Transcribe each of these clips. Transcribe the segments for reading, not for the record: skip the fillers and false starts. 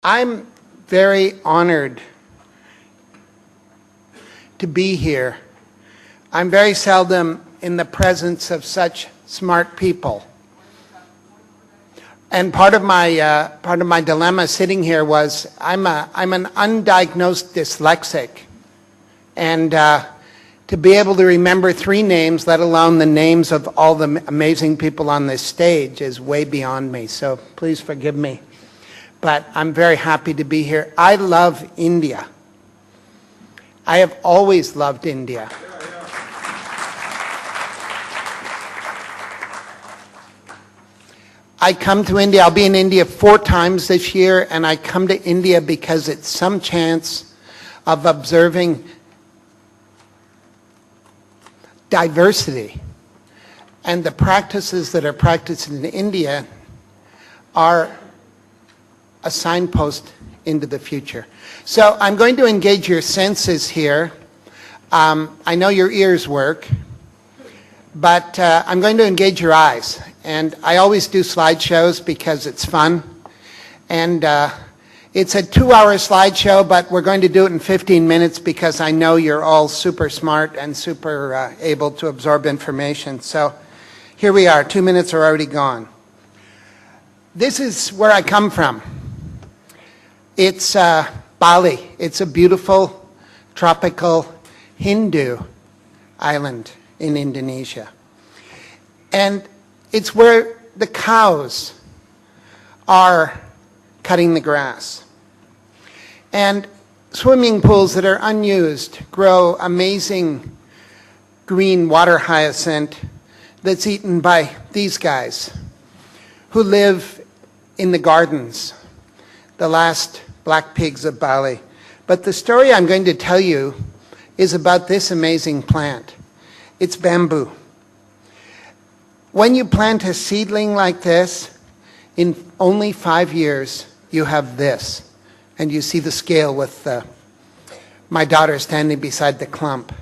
I'm very honored to be here. I'm very seldom in the presence of such smart people. And part of my dilemma sitting here was I'm an undiagnosed dyslexic, and to be able to remember 3 names, let alone the names of all the amazing people on this stage, is way beyond me. So please forgive me. But I'm very happy to be here. I love India. I have always loved India. I come to India, I'll be in India 4 times this year, and I come to India because it's some chance of observing diversity. And the practices that are practiced in India are a signpost into the future. So I'm going to engage your senses here. I know your ears work, but I'm going to engage your eyes. And I always do slideshows because it's fun. And it's a 2-hour slideshow, but we're going to do it in 15 minutes because I know you're all super smart and super able to absorb information. So here we are. 2 minutes are already gone. This is where I come from. It's Bali. It's a beautiful, tropical Hindu island in Indonesia. And it's where the cows are cutting the grass. And swimming pools that are unused grow amazing green water hyacinth that's eaten by these guys who live in the gardens, the last black pigs of Bali. But the story I'm going to tell you is about this amazing plant. It's bamboo. When you plant a seedling like this, in only 5 years, you have this. And you see the scale with my daughter standing beside the clump.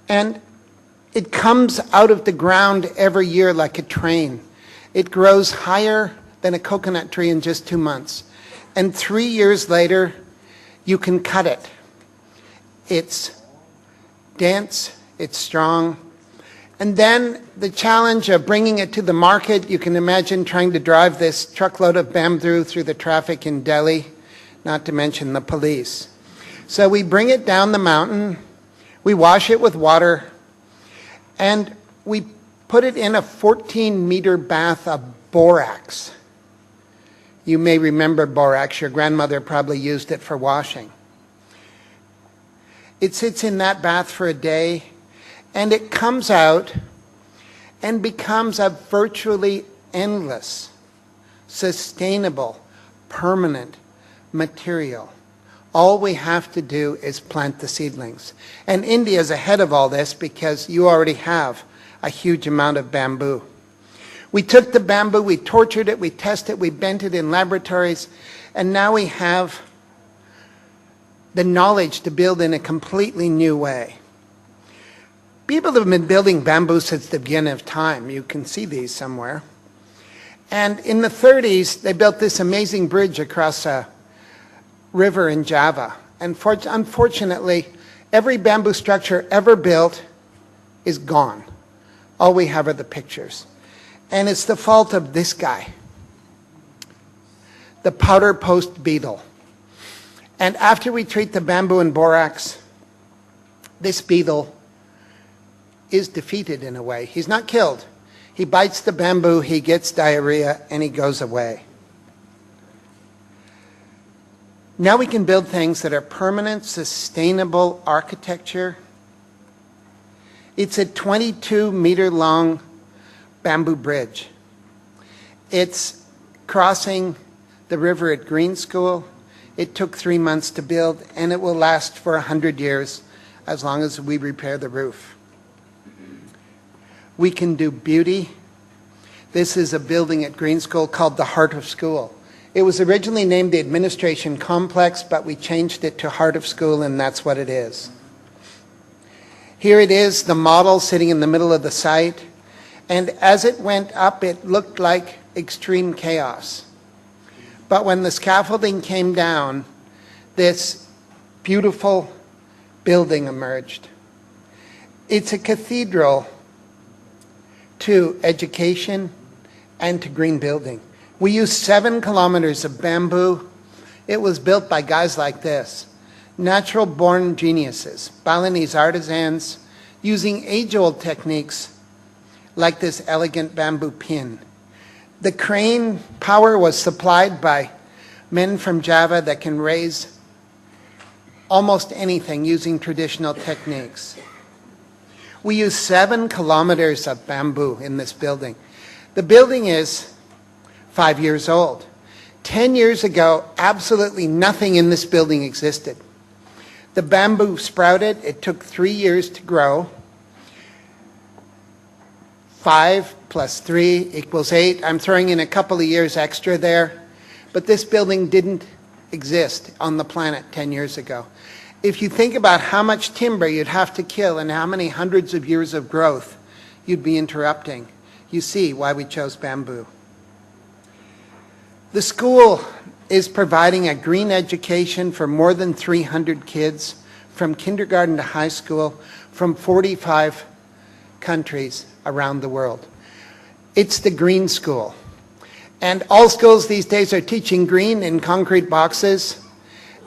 And it comes out of the ground every year like a train. It grows higher than a coconut tree in just 2 months. And 3 years later, you can cut it. It's dense, it's strong. And then the challenge of bringing it to the market, you can imagine trying to drive this truckload of bamboo through the traffic in Delhi, not to mention the police. So we bring it down the mountain, we wash it with water, and we put it in a 14-meter bath of borax. You may remember borax. Your grandmother probably used it for washing. It sits in that bath for a day, and it comes out and becomes a virtually endless, sustainable, permanent material. All we have to do is plant the seedlings. And India is ahead of all this because you already have a huge amount of bamboo. We took the bamboo, we tortured it, we tested it, we bent it in laboratories, and now we have the knowledge to build in a completely new way. People have been building bamboo since the beginning of time. You can see these somewhere. And in the 30s, they built this amazing bridge across a river in Java. And unfortunately, every bamboo structure ever built is gone. All we have are the pictures. And it's the fault of this guy, the powder post beetle. And after we treat the bamboo in borax, this beetle is defeated in a way. He's not killed. He bites the bamboo, he gets diarrhea, and he goes away. Now we can build things that are permanent, sustainable architecture. It's a 22-meter-long bamboo bridge. It's crossing the river at Green School. It took 3 months to build, and it will last for 100 years as long as we repair the roof. We can do beauty. This is a building at Green School called the Heart of School. It was originally named the Administration Complex, but we changed it to Heart of School, and that's what it is. Here it is, the model sitting in the middle of the site. And as it went up, it looked like extreme chaos. But when the scaffolding came down, this beautiful building emerged. It's a cathedral to education and to green building. We use 7 kilometers of bamboo. It was built by guys like this, natural-born geniuses, Balinese artisans, using age-old techniques like this elegant bamboo pin. The crane power was supplied by men from Java that can raise almost anything using traditional techniques. We use 7 kilometers of bamboo in this building. The building is 5 years old. 10 years ago, absolutely nothing in this building existed. The bamboo sprouted. It took 3 years to grow. 5 plus 3 equals 8. I'm throwing in a couple of years extra there. But this building didn't exist on the planet 10 years ago. If you think about how much timber you'd have to kill and how many hundreds of years of growth you'd be interrupting, you see why we chose bamboo. The school is providing a green education for more than 300 kids from kindergarten to high school from 45 countries around the world. It's the green school. And all schools these days are teaching green in concrete boxes,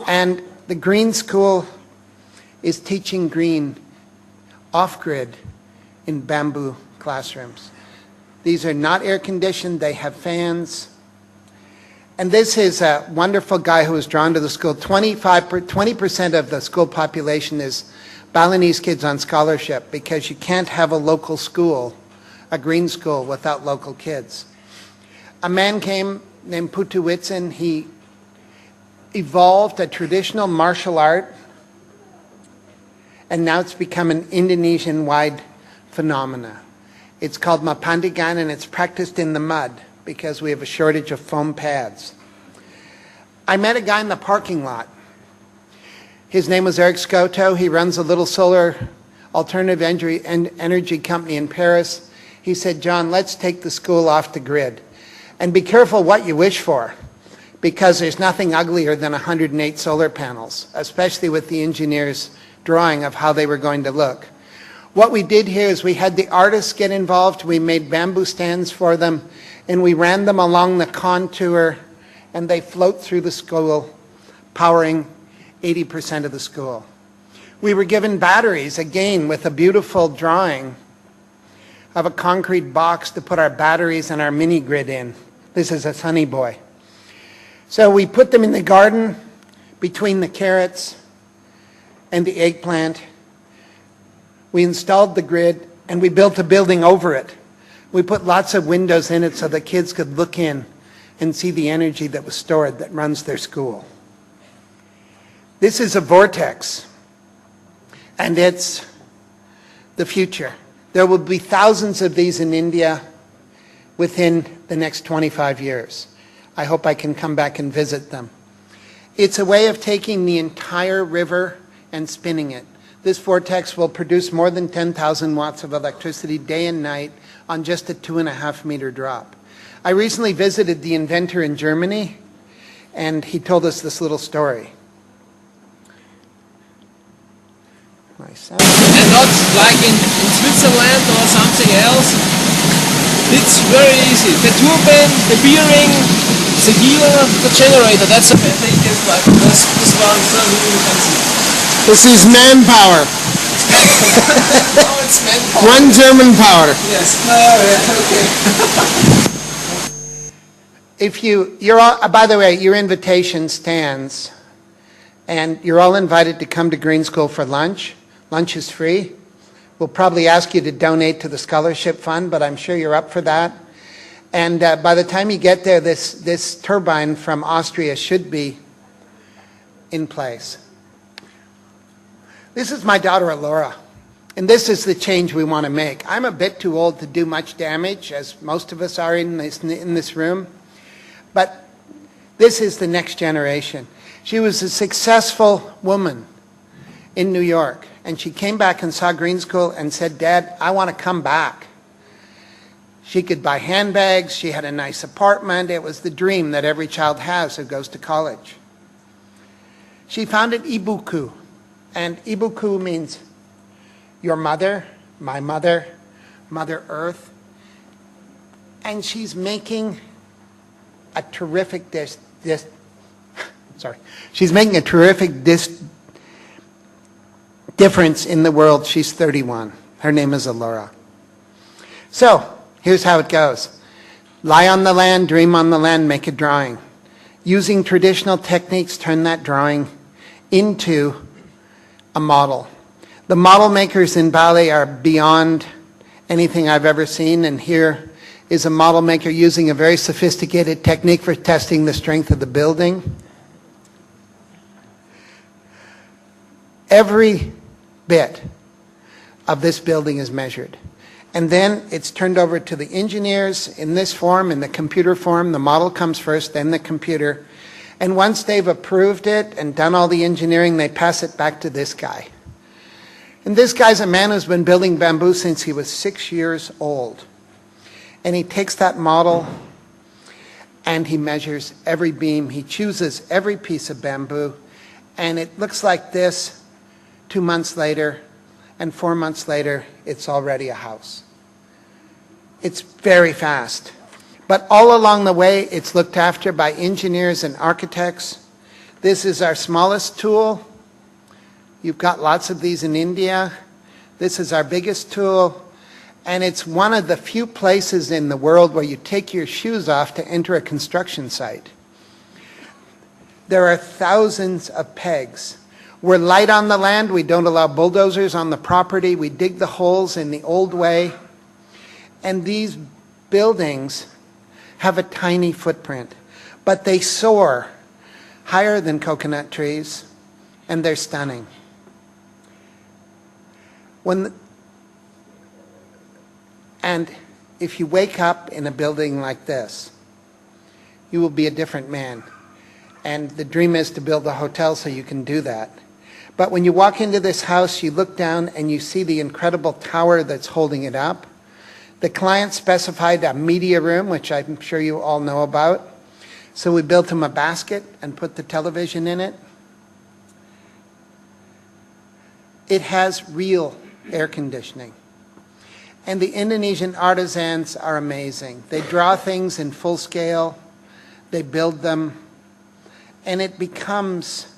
and the green school is teaching green off-grid in bamboo classrooms. These are not air-conditioned, they have fans. And this is a wonderful guy who was drawn to the school. 20% of the school population is Balinese kids on scholarship because you can't have a local school, a green school, without local kids. A man came named Putu Witsen. He evolved a traditional martial art, and now it's become an Indonesian-wide phenomena. It's called Mapandigan, and it's practiced in the mud because we have a shortage of foam pads. I met a guy in the parking lot. His name was Eric Scoto. He runs a little solar alternative energy company in Paris. He said, John, let's take the school off the grid. And be careful what you wish for, because there's nothing uglier than 108 solar panels, especially with the engineer's drawing of how they were going to look. What we did here is we had the artists get involved. We made bamboo stands for them, and we ran them along the contour, and they float through the school, powering 80% of the school. We were given batteries, again, with a beautiful drawing of a concrete box to put our batteries and our mini grid in. This is a Sunny Boy. So we put them in the garden between the carrots and the eggplant. We installed the grid, and we built a building over it. We put lots of windows in it so the kids could look in and see the energy that was stored that runs their school. This is a vortex, and it's the future. There will be thousands of these in India within the next 25 years. I hope I can come back and visit them. It's a way of taking the entire river and spinning it. This vortex will produce more than 10,000 watts of electricity day and night on just a 2.5 meter drop. I recently visited the inventor in Germany, and he told us this little story. And not like in Switzerland or something else. It's very easy. The turbine, the bearing, the gear, the generator, that's the thing is like this one you can see. This is manpower. No, it's manpower. One German power. Yes. Okay. If you're all, by the way, your invitation stands, and you're all invited to come to Green School for lunch. Lunch is free. We'll probably ask you to donate to the scholarship fund, but I'm sure you're up for that. And by the time you get there, this turbine from Austria should be in place. This is my daughter, Laura, and this is the change we want to make. I'm a bit too old to do much damage, as most of us are in this room, but this is the next generation. She was a successful woman in New York, and she came back and saw Green School and said, Dad, I want to come back. She could buy handbags. She had a nice apartment. It was the dream that every child has who goes to college. She founded Ibuku, and Ibuku means your mother, my mother, Mother Earth. And she's making a terrific she's making a terrific difference in the world. She's 31. Her name is Alora. So, here's how it goes. Lie on the land, dream on the land, make a drawing. Using traditional techniques, turn that drawing into a model. The model makers in Bali are beyond anything I've ever seen, and here is a model maker using a very sophisticated technique for testing the strength of the building. Every bit of this building is measured. And then it's turned over to the engineers in this form, in the computer form. The model comes first, then the computer. And once they've approved it and done all the engineering, they pass it back to this guy. And this guy's a man who's been building bamboo since he was 6 years old. And he takes that model and he measures every beam. He chooses every piece of bamboo. And it looks like this 2 months later. And 4 months later, it's already a house. It's very fast. But all along the way, it's looked after by engineers and architects. This is our smallest tool. You've got lots of these in India. This is our biggest tool. And it's one of the few places in the world where you take your shoes off to enter a construction site. There are thousands of pegs. We're light on the land. We don't allow bulldozers on the property. We dig the holes in the old way. And these buildings have a tiny footprint, but they soar higher than coconut trees, and they're stunning. And if you wake up in a building like this, you will be a different man. And the dream is to build a hotel so you can do that. But when you walk into this house, you look down and you see the incredible tower that's holding it up. The client specified a media room, which I'm sure you all know about. So we built him a basket and put the television in it. It has real air conditioning. And the Indonesian artisans are amazing. They draw things in full scale. They build them. And it becomes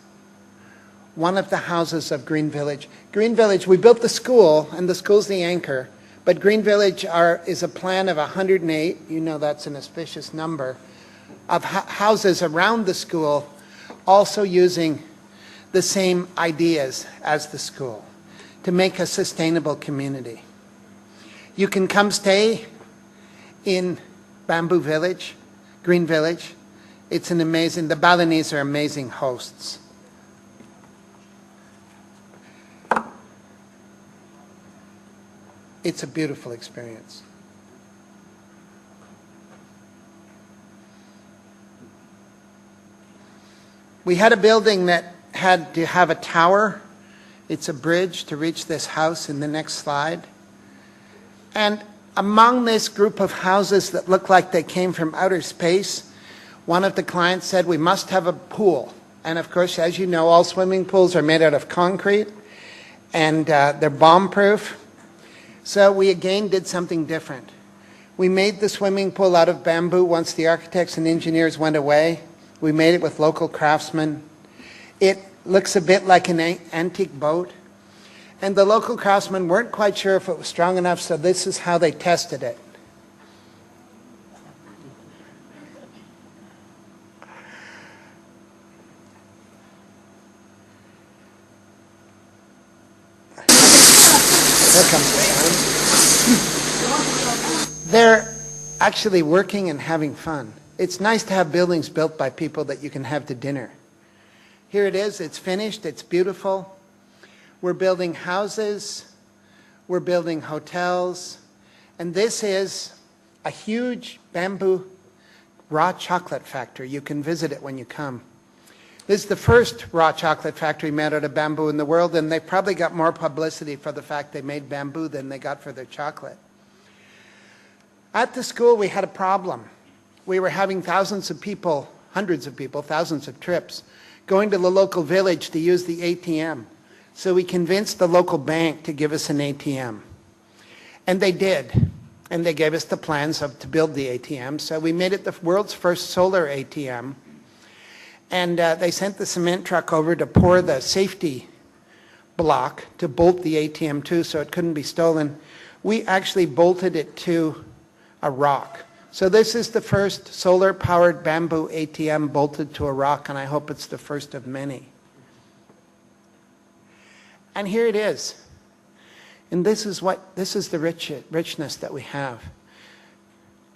one of the houses of Green Village. Green Village, we built the school, and the school's the anchor. But Green Village is a plan of 108, you know that's an auspicious number, of houses around the school, also using the same ideas as the school to make a sustainable community. You can come stay in Bamboo Village, Green Village. It's an amazing, the Balinese are amazing hosts. It's a beautiful experience. We had a building that had to have a tower. It's a bridge to reach this house in the next slide. And among this group of houses that look like they came from outer space, one of the clients said, we must have a pool. And of course, as you know, all swimming pools are made out of concrete, and they're bomb-proof. So we again did something different. We made the swimming pool out of bamboo once the architects and engineers went away. We made it with local craftsmen. It looks a bit like an antique boat. And the local craftsmen weren't quite sure if it was strong enough, so this is how they tested it. There comes the sun. They're actually working and having fun. It's nice to have buildings built by people that you can have to dinner. Here it is. It's finished. It's beautiful. We're building houses. We're building hotels. And this is a huge bamboo raw chocolate factory. You can visit it when you come. This is the first raw chocolate factory made out of bamboo in the world, and they probably got more publicity for the fact they made bamboo than they got for their chocolate. At the school, we had a problem. We were having thousands of people, hundreds of people, thousands of trips, going to the local village to use the ATM. So we convinced the local bank to give us an ATM. And they did. And they gave us the plans to build the ATM. So we made it the world's first solar ATM. And they sent the cement truck over to pour the safety block to bolt the ATM to so it couldn't be stolen. We actually bolted it to a rock. So this is the first solar-powered bamboo ATM bolted to a rock, and I hope it's the first of many. And here it is. And this is the richness that we have.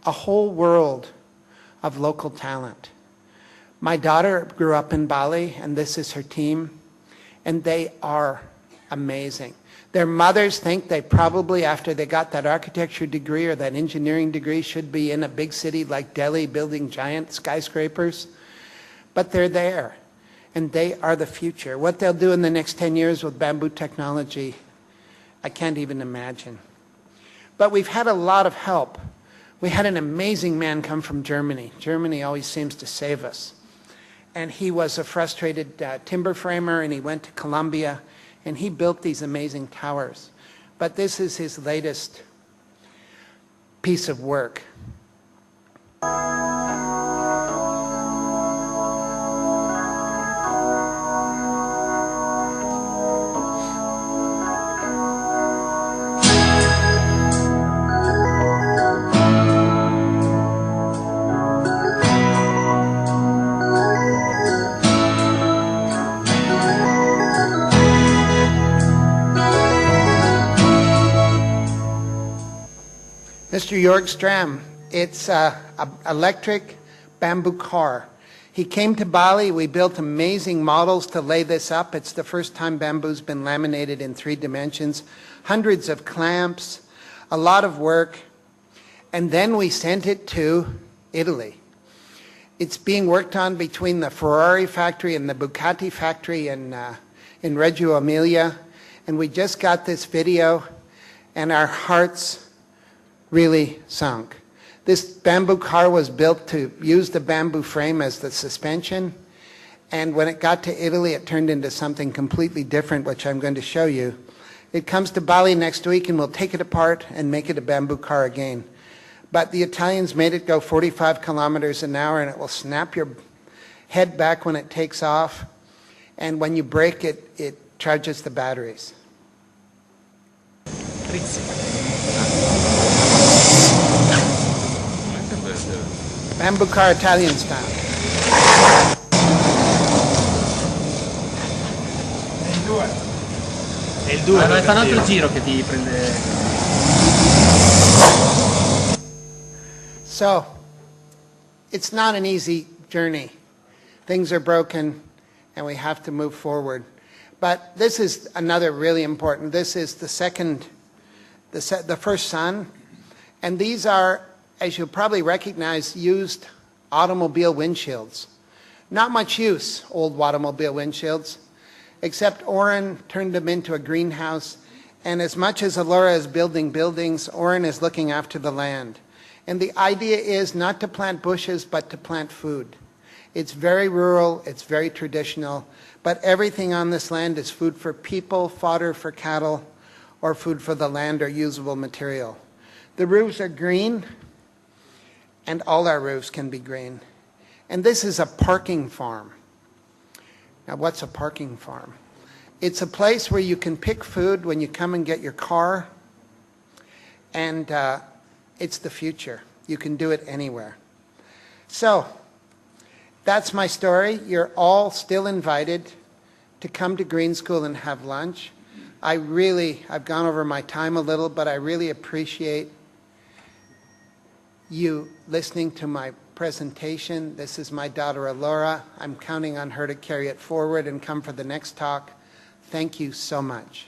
A whole world of local talent. My daughter grew up in Bali, and this is her team, and they are amazing. Their mothers think they probably, after they got that architecture degree or that engineering degree, should be in a big city like Delhi building giant skyscrapers. But they're there, and they are the future. What they'll do in the next 10 years with bamboo technology, I can't even imagine. But we've had a lot of help. We had an amazing man come from Germany. Germany always seems to save us. And he was a frustrated timber framer, and he went to Colombia, and he built these amazing towers. But this is his latest piece of work. Mr. Jorgstram, it's an electric bamboo car. He came to Bali. We built amazing models to lay this up. It's the first time bamboo's been laminated in 3 dimensions. Hundreds of clamps, a lot of work. And then we sent it to Italy. It's being worked on between the Ferrari factory and the Bugatti factory in Reggio Emilia. And we just got this video, and our hearts really sunk. This bamboo car was built to use the bamboo frame as the suspension, and when it got to Italy it turned into something completely different, which I'm going to show you. It comes to Bali next week, and we'll take it apart and make it a bamboo car again. But the Italians made it go 45 kilometers an hour, and it will snap your head back when it takes off, and when you brake it, it charges the batteries. Bamboo car Italian style. È il 2. Vai, fa un altro giro che ti prende. So, it's not an easy journey. Things are broken, and we have to move forward. But this is another really important. This is the first sun, and these are, as you'll probably recognize, used automobile windshields. Not much use, old automobile windshields, except Oren turned them into a greenhouse, and as much as Allura is building buildings, Oren is looking after the land. And the idea is not to plant bushes, but to plant food. It's very rural, it's very traditional, but everything on this land is food for people, fodder for cattle, or food for the land, or usable material. The roofs are green, and all our roofs can be green. And this is a parking farm. Now, what's a parking farm? It's a place where you can pick food when you come and get your car, and it's the future. You can do it anywhere. So, that's my story. You're all still invited to come to Green School and have lunch. I've gone over my time a little, but I really appreciate you listening to my presentation. This is my daughter Allura. I'm counting on her to carry it forward and come for the next talk. Thank you so much.